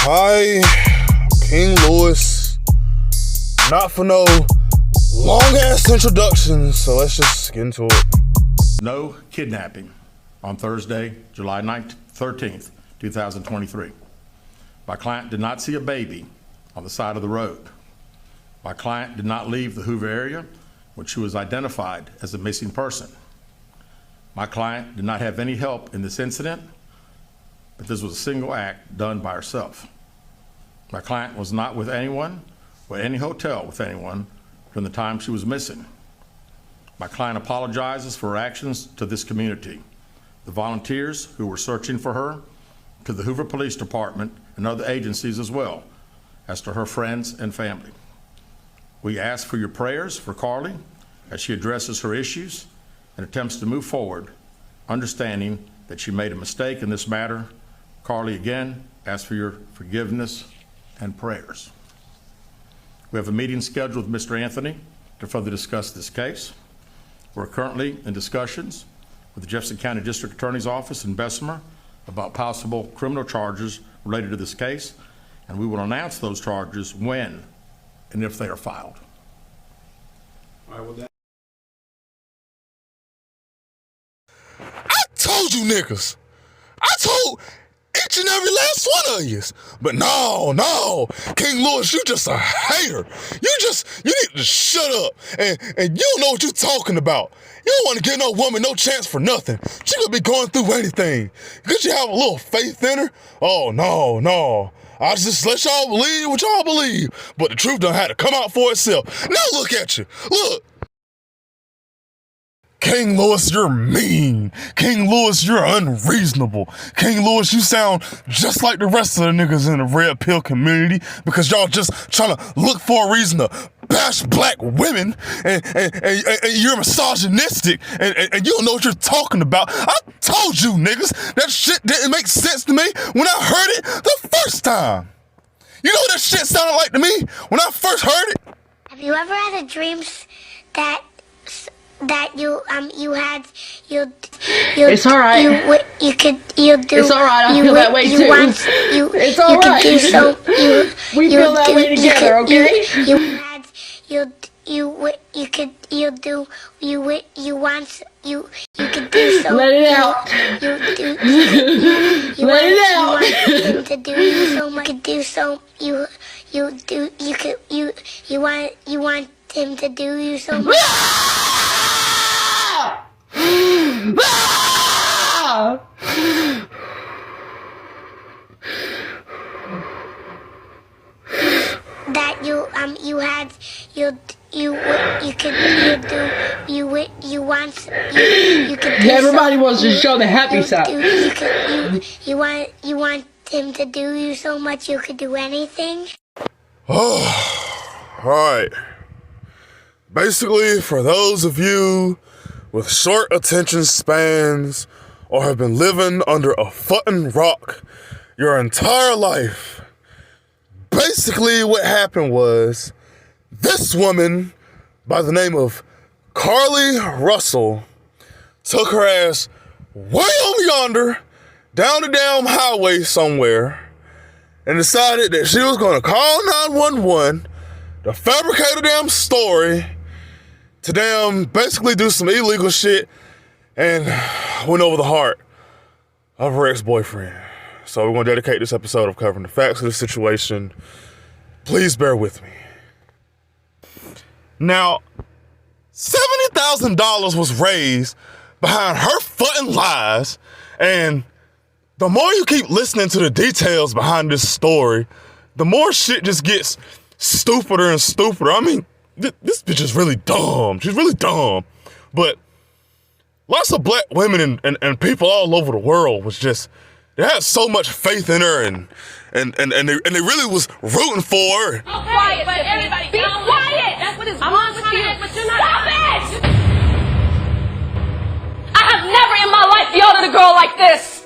Hi, King Lewis. Not for no long-ass introduction, so let's just get into it. No kidnapping on Thursday, July 13th, 2023. My client did not see a baby on the side of the road. My client did not leave the Hoover area when she was identified as a missing person. My client did not have any help in this incident, but this was a single act done by herself. My client was not with anyone or any hotel with anyone from the time she was missing. My client apologizes for her actions to this community, the volunteers who were searching for her, to the Hoover Police Department and other agencies as well, as to her friends and family. We ask for your prayers for Carlee as she addresses her issues and attempts to move forward, understanding that she made a mistake in this matter. Carlee, again, asks for your forgiveness and prayers. We have a meeting scheduled with Mr. Anthony to further discuss this case. We're currently in discussions with the Jefferson County District Attorney's Office in Bessemer about possible criminal charges related to this case, and we will announce those charges when and if they are filed. All right, well, I told you niggas. I told each and every last one of you. But no, King Lewis, you just a hater. You need to shut up. And you don't know what you're talking about. You don't want to give no woman no chance for nothing. She could be going through anything. Could you have a little faith in her? Oh, no. I just let y'all believe what y'all believe. But the truth done had to come out for itself. Now look at you. Look. King Lewis, you're mean. King Lewis, you're unreasonable. King Lewis, you sound just like the rest of the niggas in the red pill community because y'all just trying to look for a reason to bash black women and you're misogynistic and you don't know what you're talking about. I told you niggas that shit didn't make sense to me when I heard it the first time. You know what that shit sounded like to me when I first heard it? Have you ever had a dream that it's all right. It's all right. I feel that way too. It's all right. We feel that way together, okay? You could do so. Let it out. Let it out. You want him to do you so much. That everybody wants to show the happy side. You want him to do you so much you could do anything. Oh, all right. Basically, for those of you with short attention spans or have been living under a fucking rock your entire life, basically what happened was this woman by the name of Carlee Russell took her ass way over yonder down the damn highway somewhere and decided that she was going to call 911 to fabricate a damn story to basically do some illegal shit and went over the heart of her ex-boyfriend. So we're going to dedicate this episode of covering the facts of the situation. Please bear with me. Now, $70,000 was raised behind her fucking lies, and the more you keep listening to the details behind this story, the more shit just gets stupider and stupider. I mean, this bitch is really dumb. She's really dumb. But lots of black women and people all over the world they had so much faith in her and they really was rooting for her. Be quiet, but everybody be quiet. That's what is wrong with you. But you're not. Stop it! I have never in my life yelled at a girl like this.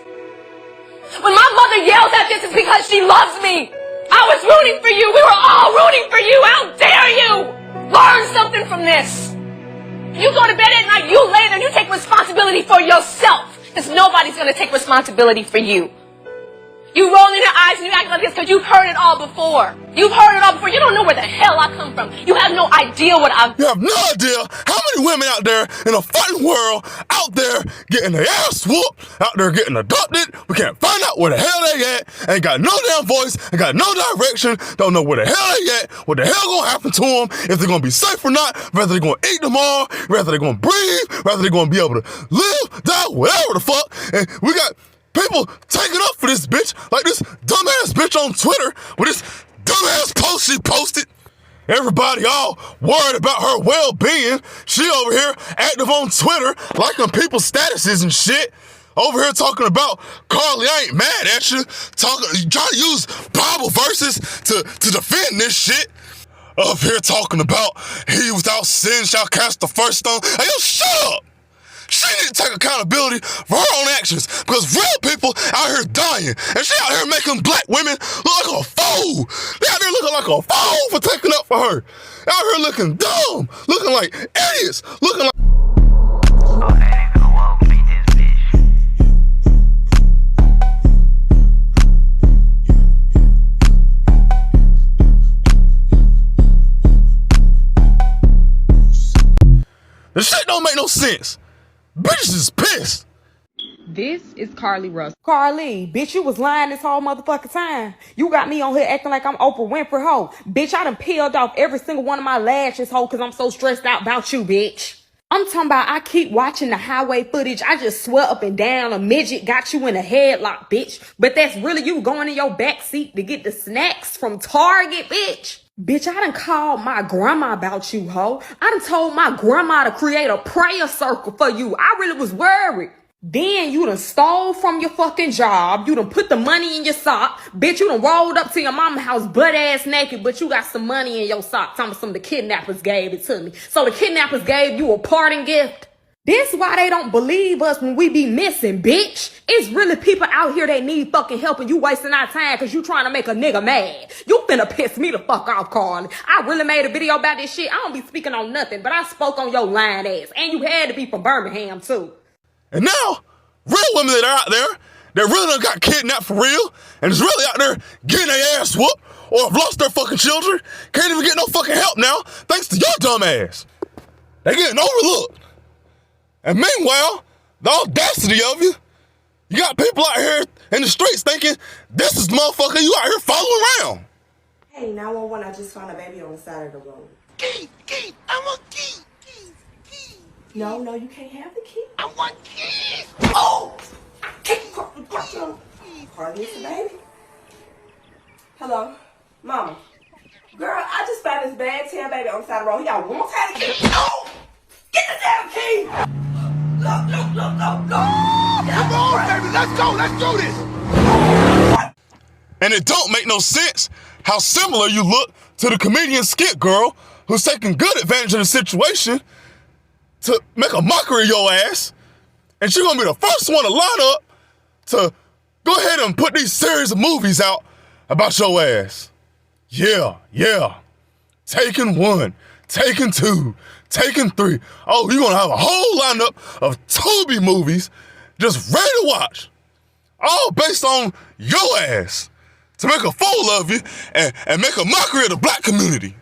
When my mother yells at this, it's because she loves me. I was rooting for you. We were all rooting for you. How dare you? Learn something from this. You go to bed at night, you lay there, and you take responsibility for yourself. Because nobody's going to take responsibility for you. You rolling your eyes apologizing, you act like this because you've heard it all before. You've heard it all before. You don't know where the hell I come from. You have no idea what I've... You have no idea how many women out there in the fucking world out there getting their ass whooped, out there getting adopted. We can't find out where the hell they at. Ain't got no damn voice, ain't got no direction, don't know where the hell they at, what the hell gonna happen to them, if they're gonna be safe or not, whether they're gonna eat them all, whether they're gonna breathe, whether they're gonna be able to live, die, whatever the fuck. And we got people taking up for this bitch, like this dumbass bitch on Twitter with this dumbass post she posted. Everybody all worried about her well-being. She over here active on Twitter, liking people's statuses and shit. Over here talking about Carlee, I ain't mad at you. Trying to use Bible verses to defend this shit. Up here talking about he without sin shall cast the first stone. Hey, yo, shut up. She need to take accountability for her own actions because real people out here dying and she out here making black women look like a fool. They out there looking like a fool for taking up for her. Out here looking dumb, looking like idiots, looking like... This shit don't make no sense. Bitches is pissed. This is Carlee Russell. Carlee, bitch, you was lying this whole motherfucking time. You got me on here acting like I'm Oprah Winfrey, ho. Bitch, I done peeled off every single one of my lashes, ho, because I'm so stressed out about you, bitch. I'm talking about I keep watching the highway footage. I just swear up and down a midget got you in a headlock, bitch. But that's really you going in your back seat to get the snacks from Target, bitch. Bitch, I done called my grandma about you, ho. I done told my grandma to create a prayer circle for you. I really was worried. Then you done stole from your fucking job. You done put the money in your sock. Bitch, you done rolled up to your mama's house butt ass naked, but you got some money in your sock. Some of the kidnappers gave it to me. So the kidnappers gave you a parting gift. This why they don't believe us when we be missing, bitch. It's really people out here that need fucking help and you wasting our time because you trying to make a nigga mad. You finna piss me the fuck off, Carlee. I really made a video about this shit. I don't be speaking on nothing, but I spoke on your lying ass. And you had to be from Birmingham, too. And now, real women that are out there that really done got kidnapped for real and is really out there getting their ass whooped or have lost their fucking children, can't even get no fucking help now thanks to your dumb ass. They getting overlooked. And meanwhile, the audacity of you got people out here in the streets thinking this is the motherfucker you out here following around. Hey, 911, I just found a baby on the side of the road. Keith, I want Keith. No, you can't have the key. I want Keith. Oh! Carlee, it's the baby. Hello? Mama. Girl, I just found this bad tail baby on the side of the road. Y'all won't have the key. No! Get the damn key! Look. Come on, baby, let's do this. And it don't make no sense how similar you look to the comedian Skit Girl who's taking good advantage of the situation to make a mockery of your ass. And she's gonna be the first one to line up to go ahead and put these series of movies out about your ass. Yeah. Taken 1, Taken 2, Taken 3. Oh, you're gonna have a whole lineup of Tubi movies just ready to watch. All based on your ass to make a fool of you and make a mockery of the black community.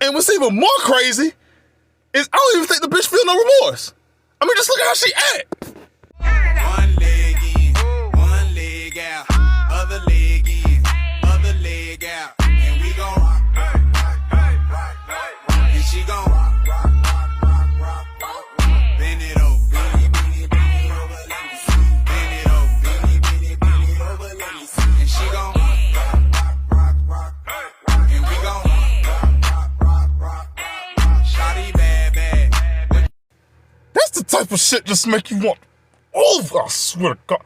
And what's even more crazy is I don't even think the bitch feel no remorse. I mean, just look at how she act. One leg in, one leg out, other leg in, other leg out, and we gon' rock, and she gon' rock, bend it over, bend it over, let me see, bend it over, bend it over, let me see, and she gon' rock, and we gon' rock, shawty bad. That's the type of shit just make you want. Oh, I swear to God.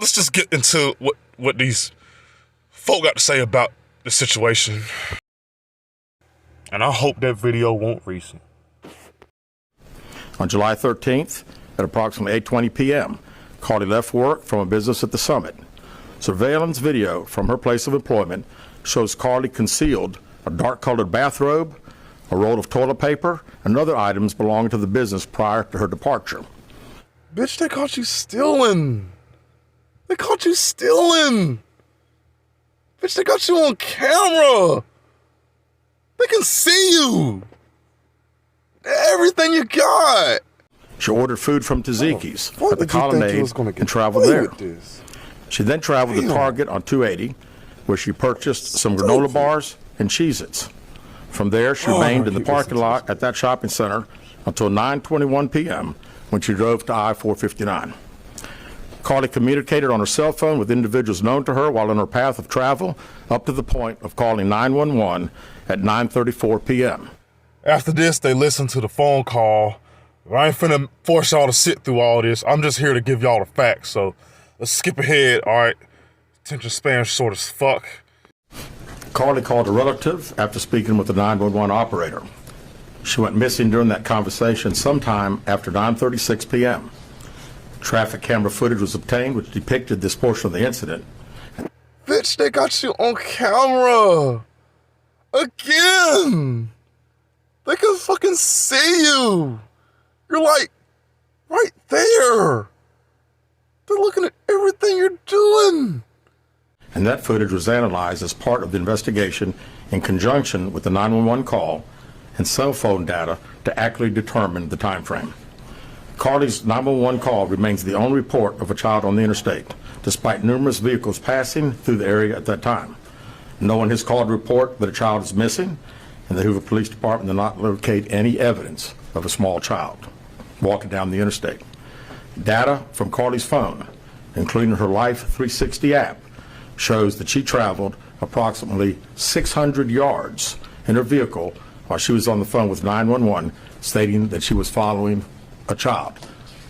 Let's just get into what these folk got to say about the situation. And I hope that video won't recent. On July 13th, at approximately 8:20 p.m., Carlee left work from a business at the Summit. Surveillance video from her place of employment shows Carlee concealed a dark-colored bathrobe, a roll of toilet paper, and other items belonging to the business prior to her departure. Bitch, they caught you stealing They caught you stealing. Bitch, they got you on camera. They can see you. Everything you got. She ordered food from Txlk's at the Colonnade and traveled there. She then traveled to Target on 280, where she purchased some granola bars and Cheez-Its. From there, she remained in the parking lot at that shopping center until 9:21 p.m. when she drove to I-459. Carlee communicated on her cell phone with individuals known to her while on her path of travel, up to the point of calling 911 at 9:34 p.m. After this, they listened to the phone call. I ain't finna force y'all to sit through all this. I'm just here to give y'all the facts, so let's skip ahead, all right? Attention span short as fuck. Carlee called a relative after speaking with the 911 operator. She went missing during that conversation sometime after 9:36 p.m. Traffic camera footage was obtained which depicted this portion of the incident. Bitch, they got you on camera. Again. They can fucking see you. You're like right there. They're looking at everything you're doing. And that footage was analyzed as part of the investigation in conjunction with the 911 call and cell phone data to accurately determine the time frame. Carlee's 911 call remains the only report of a child on the interstate, despite numerous vehicles passing through the area at that time. No one has called to report that a child is missing, and the Hoover Police Department did not locate any evidence of a small child walking down the interstate. Data from Carlee's phone, including her Life 360 app, shows that she traveled approximately 600 yards in her vehicle while she was on the phone with 911, stating that she was following a child.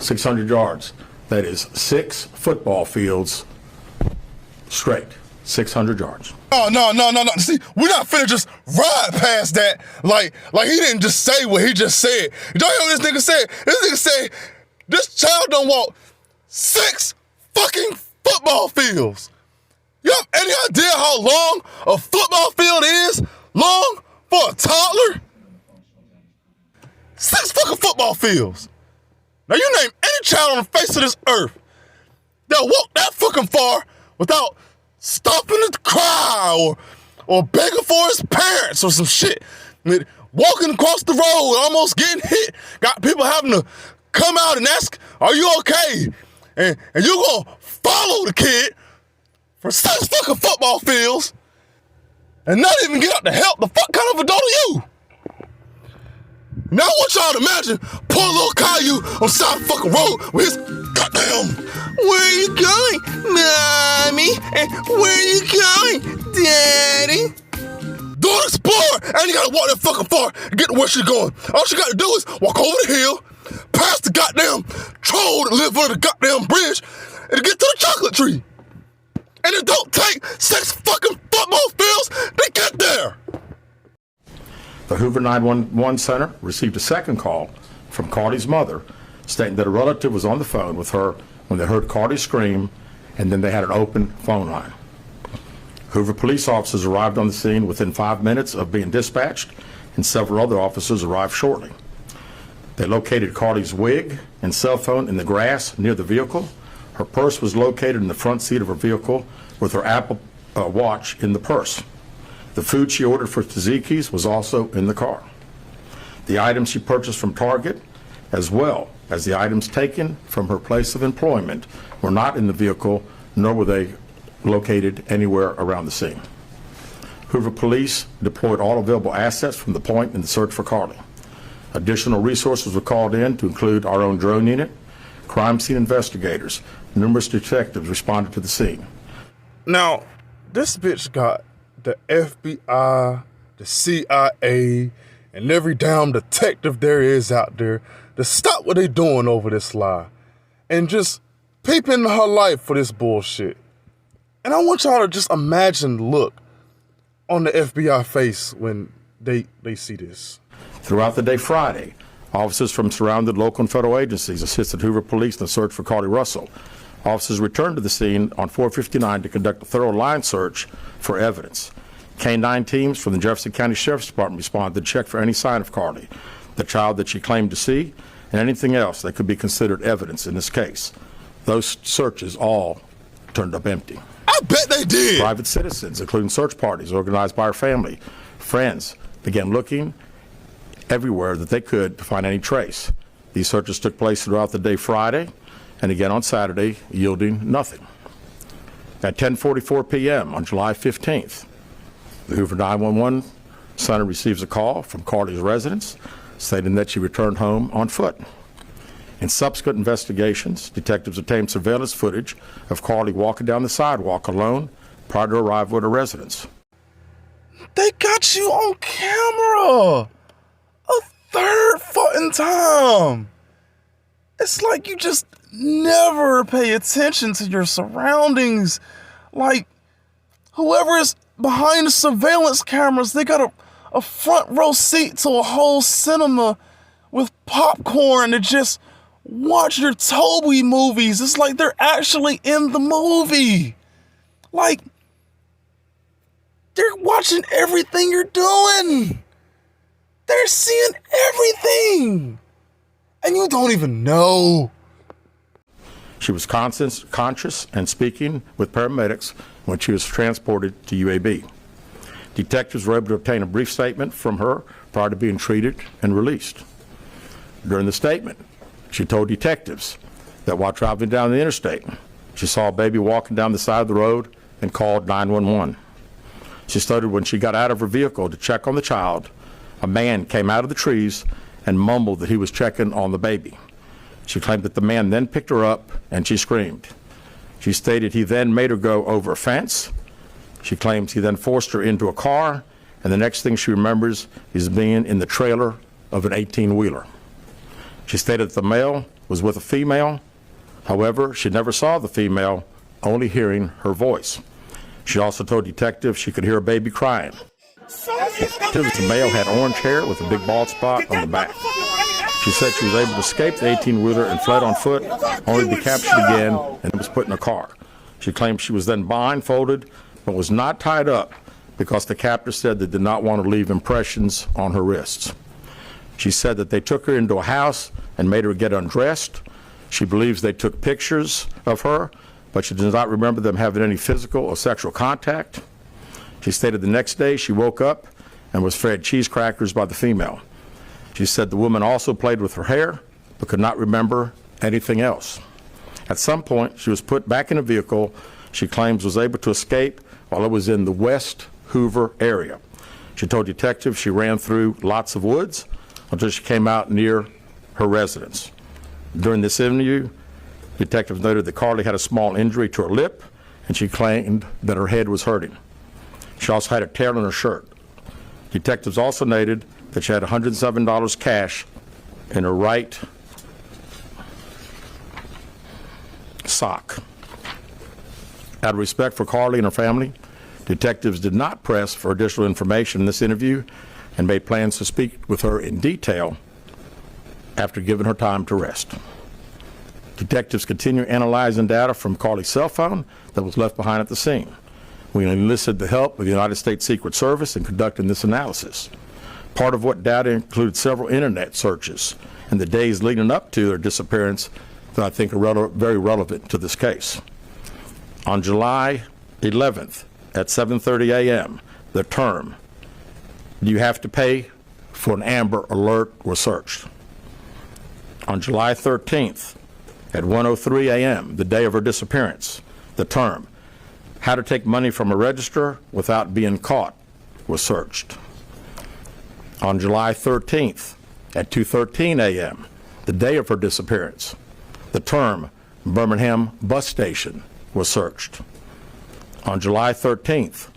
600 yards. That is 6 football fields straight. 600 yards. No. See, we're not finna just ride past that like he didn't just say what he just said. You don't hear what this nigga said? This nigga said this child don't walk 6 fucking football fields. You have any idea how long a football field is? Long for a toddler? 6 fucking football fields. Now you name any child on the face of this earth that walk that fucking far without stopping to cry or begging for his parents or some shit. Walking across the road, almost getting hit. Got people having to come out and ask, are you okay? And you gonna follow the kid for 6 fucking football fields and not even get out to help. The fuck kind of adult are you? Now I want y'all to imagine poor little Caillou on the side of the fucking road with his goddamn, where are you going, mommy? And where are you going, daddy? Don't explore! And you gotta walk that fucking far to get to where she's going. All she gotta do is walk over the hill, past the goddamn troll that live under the goddamn bridge, and get to the chocolate tree. And it don't take 6 fucking football fields to get there. The Hoover 911 Center received a second call from Carlee's mother stating that a relative was on the phone with her when they heard Carlee scream, and then they had an open phone line. Hoover police officers arrived on the scene within 5 minutes of being dispatched, and several other officers arrived shortly. They located Carlee's wig and cell phone in the grass near the vehicle. Her purse was located in the front seat of her vehicle with her Apple Watch in the purse. The food she ordered for Txlk's was also in the car. The items she purchased from Target, as well as the items taken from her place of employment, were not in the vehicle, nor were they located anywhere around the scene. Hoover Police deployed all available assets from the point in the search for Carlee. Additional resources were called in to include our own drone unit, crime scene investigators. Numerous detectives responded to the scene. Now, this bitch got the FBI, the CIA, and every damn detective there is out there to stop what they doing over this lie and just peep into her life for this bullshit. And I want y'all to just imagine the look on the FBI face when they see this. Throughout the day Friday, officers from surrounding local and federal agencies assisted Hoover Police in the search for Carlee Russell. Officers returned to the scene on 459 to conduct a thorough line search for evidence. K-9 teams from the Jefferson County Sheriff's Department responded to check for any sign of Carlee, the child that she claimed to see, and anything else that could be considered evidence in this case. Those searches all turned up empty. I bet they did. Private citizens, including search parties organized by her family, friends, began looking everywhere that they could to find any trace. These searches took place throughout the day Friday and again on Saturday, yielding nothing. At 10:44 p.m. on July 15th, the Hoover 911 center receives a call from Carlee's residence stating that she returned home on foot. In subsequent investigations, detectives obtained surveillance footage of Carlee walking down the sidewalk alone prior to arrival at her residence. They got you on camera a third fucking time. It's like you just never pay attention to your surroundings. Like, whoever is behind the surveillance cameras, they got a front row seat to a whole cinema with popcorn to just watch your Toby movies. It's like they're actually in the movie. Like, they're watching everything you're doing. They're seeing everything. And you don't even know. She was conscious and speaking with paramedics when she was transported to UAB. Detectives were able to obtain a brief statement from her prior to being treated and released. During the statement, she told detectives that while traveling down the interstate, she saw a baby walking down the side of the road and called 911. She stated when she got out of her vehicle to check on the child, a man came out of the trees and mumbled that he was checking on the baby. She claimed that the man then picked her up and she screamed. She stated he then made her go over a fence. She claims he then forced her into a car, and the next thing she remembers is being in the trailer of an 18-wheeler. She stated that the male was with a female. However, she never saw the female, only hearing her voice. She also told detectives she could hear a baby crying. The male had orange hair with a big bald spot on the back. She said she was able to escape the 18-wheeler and fled on foot, only to be captured again and was put in a car. She claimed she was then blindfolded, but was not tied up because the captor said they did not want to leave impressions on her wrists. She said that they took her into a house and made her get undressed. She believes they took pictures of her, but she does not remember them having any physical or sexual contact. She stated the next day she woke up and was fed cheese crackers by the female. She said the woman also played with her hair, but could not remember anything else. At some point, she was put back in a vehicle she claims was able to escape while it was in the West Hoover area. She told detectives she ran through lots of woods until she came out near her residence. During this interview, detectives noted that Carlee had a small injury to her lip, and she claimed that her head was hurting. She also had a tear in her shirt. Detectives also noted that she had $107 cash in her right sock. Out of respect for Carlee and her family, detectives did not press for additional information in this interview and made plans to speak with her in detail after giving her time to rest. Detectives continue analyzing data from Carlee's cell phone that was left behind at the scene. We enlisted the help of the United States Secret Service in conducting this analysis. Part of what data included several internet searches in the days leading up to their disappearance that I think are very relevant to this case. On July 11th at 7:30 a.m., the term, "Do you have to pay for an Amber Alert?" was searched. On July 13th at 1:03 a.m., the day of her disappearance, the term, "How to take money from a register without being caught," was searched. On July 13th at 2:13 a.m., the day of her disappearance, the term Birmingham bus station was searched. On July 13th,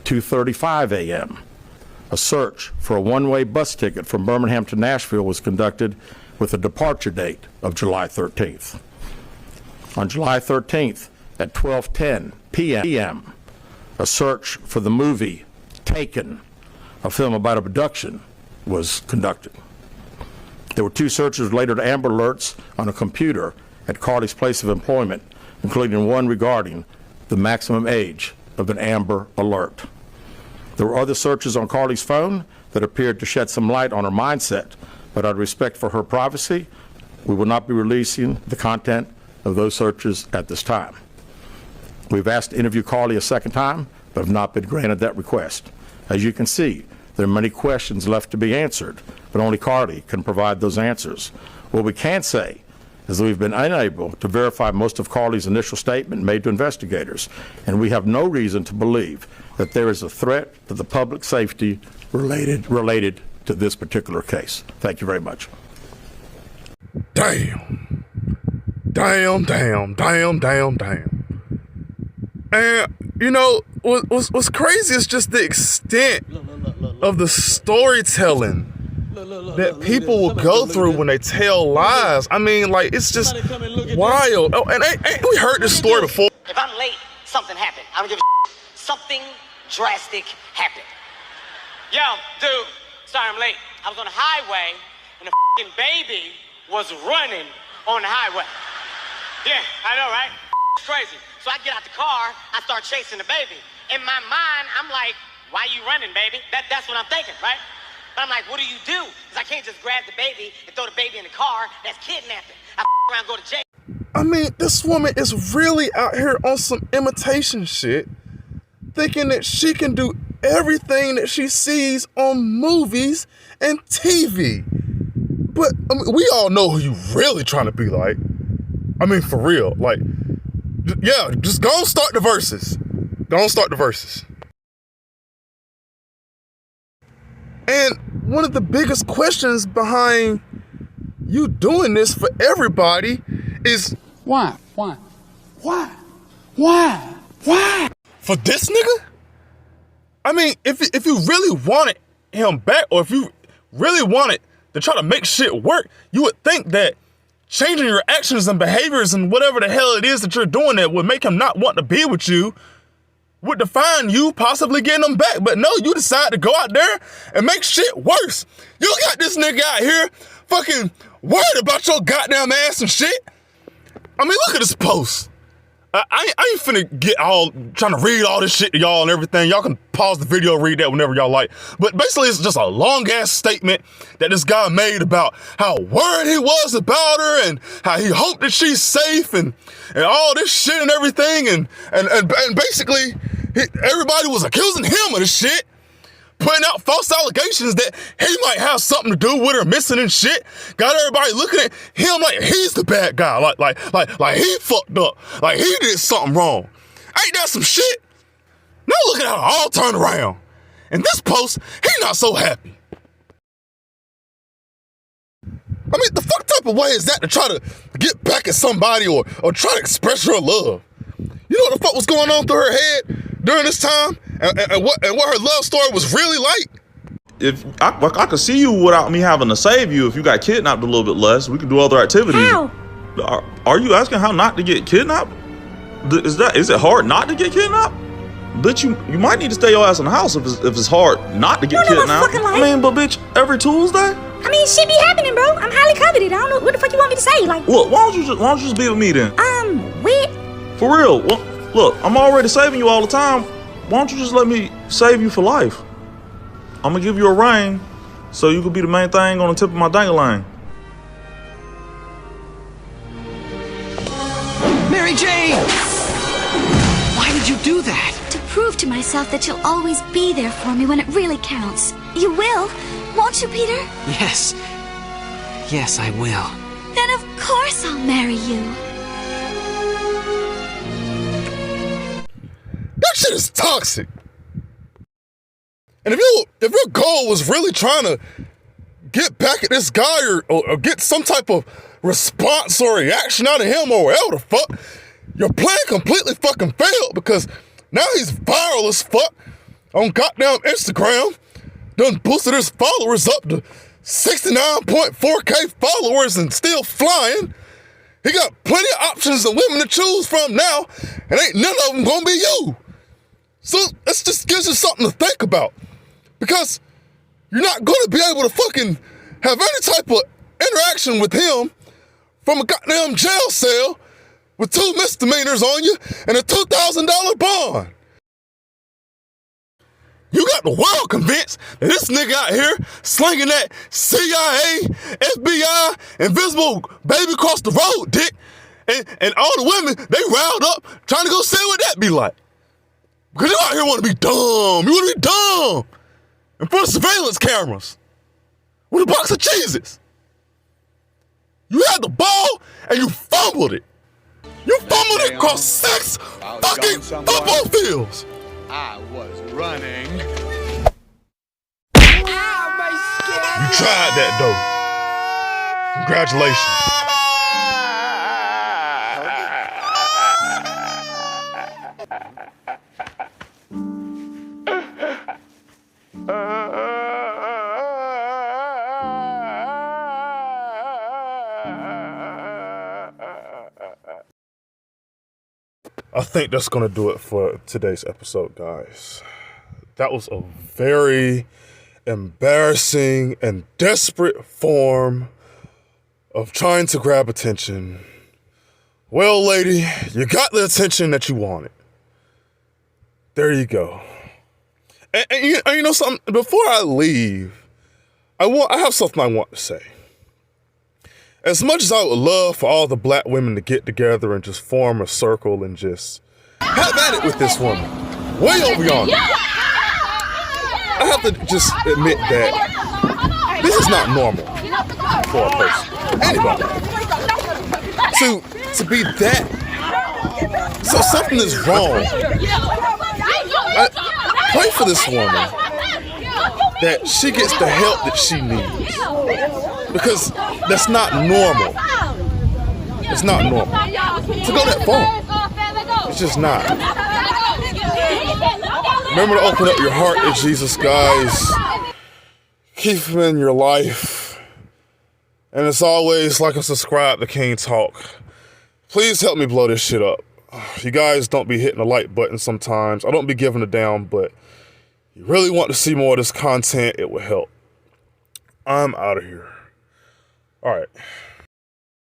2:35 a.m., a search for a one-way bus ticket from Birmingham to Nashville was conducted with a departure date of July 13th. On July 13th at 12:10 p.m., a search for the movie Taken, a film about abduction, was conducted. There were two searches related to Amber Alerts on a computer at Carlee's place of employment, including one regarding the maximum age of an Amber Alert. There were other searches on Carlee's phone that appeared to shed some light on her mindset, but out of respect for her privacy, we will not be releasing the content of those searches at this time. We've asked to interview Carlee a second time, but have not been granted that request. As you can see, there are many questions left to be answered, but only Carlee can provide those answers. What we can say is that we've been unable to verify most of Carlee's initial statement made to investigators, and we have no reason to believe that there is a threat to the public safety related to this particular case. Thank you very much. Damn. And, you know, what's crazy is just the extent of the storytelling that people will go through when they tell lies. I mean, like, it's just wild. Oh, and ain't we heard this story before? If I'm late, something happened. I don't give a something drastic happened. Yo, dude, sorry I'm late. I was on the highway and a baby was running on the highway. Yeah, I know, right? It's crazy. So I get out the car, I start chasing the baby. In my mind, I'm like, why you running, baby? That's what I'm thinking, right? But I'm like, what do you do? Because I can't just grab the baby and throw the baby in the car. That's kidnapping. I around, go to jail. I mean, this woman is really out here on some imitation shit, thinking that she can do everything that she sees on movies and TV. But I mean, we all know who you really trying to be like. I mean, for real. Like, yeah, just go and start the verses. And one of the biggest questions behind you doing this for everybody is Why? for this nigga? I mean, if you really wanted him back, or if you really wanted to try to make shit work, you would think that changing your actions and behaviors and whatever the hell it is that you're doing that would make him not want to be with you would define you possibly getting him back. But no, you decide to go out there and make shit worse. You got this nigga out here fucking worried about your goddamn ass and shit. I mean, look at this post. I ain't finna get all trying to read all this shit to y'all and everything. Y'all can pause the video, read that whenever y'all like. But basically, it's just a long ass statement that this guy made about how worried he was about her and how he hoped that she's safe and all this shit and everything. And basically, everybody was accusing him of this shit, putting out false allegations that he might have something to do with her missing and shit. Got everybody looking at him like he's the bad guy, like he fucked up, like he did something wrong. Ain't that some shit? Now look at how it all turned around. In this post, he not so happy. I mean, the fuck type of way is that to try to get back at somebody or try to express your love? You know what the fuck was going on through her head during this time? And what her love story was really like? If I could see you without me having to save you if you got kidnapped a little bit less, we could do other activities. How? Are you asking how not to get kidnapped? Is it hard not to get kidnapped? Bitch, you might need to stay your ass in the house if it's hard not to get kidnapped. I mean, but bitch, every Tuesday? I mean, shit be happening, bro. I'm highly coveted. I don't know what the fuck you want me to say. Like, look, why don't you just be with me then? With? For real. Well, look, I'm already saving you all the time. Why don't you just let me save you for life? I'm gonna give you a ring so you can be the main thing on the tip of my dangling. Mary Jane! Why did you do that? To prove to myself that you'll always be there for me when it really counts. You will, won't you, Peter? Yes. Yes, I will. Then of course I'll marry you. That shit is toxic. And if your goal was really trying to get back at this guy or get some type of response or reaction out of him or whatever the fuck, your plan completely fucking failed, because now he's viral as fuck on goddamn Instagram. Done boosted his followers up to 69.4K followers and still flying. He got plenty of options of women to choose from now, and ain't none of them gonna be you. So this just gives you something to think about, because you're not gonna be able to fucking have any type of interaction with him from a goddamn jail cell with 2 misdemeanors on you and a $2,000 bond. You got the world convinced that this nigga out here slinging that CIA, FBI, invisible baby across the road dick And all the women, they riled up trying to go see what that be like. Because you out here want to be dumb. You want to be dumb. In front of surveillance cameras. With a box of Cheez-Its. You had the ball and you fumbled it. You fumbled it across 6 fucking football fields. I was running. You tried that though. Congratulations. I think that's going to do it for today's episode, guys. That was a very embarrassing and desperate form of trying to grab attention. Well, lady, you got the attention that you wanted. There you go. And you know something? Before I leave, I have something I want to say. As much as I would love for all the black women to get together and just form a circle and just have at it with this woman, way over yonder, I have to just admit that this is not normal for a person, anybody, to be that. So something is wrong. I pray for this woman that she gets the help that she needs. Because that's not normal. It's not normal. To go that far. It's just not. Remember to open up your heart to Jesus, guys. Keep him in your life. And as always, like and subscribe to Txlk. Please help me blow this shit up. You guys don't be hitting the like button sometimes. I don't be giving it down, but you really want to see more of this content, it will help. I'm out of here. All right.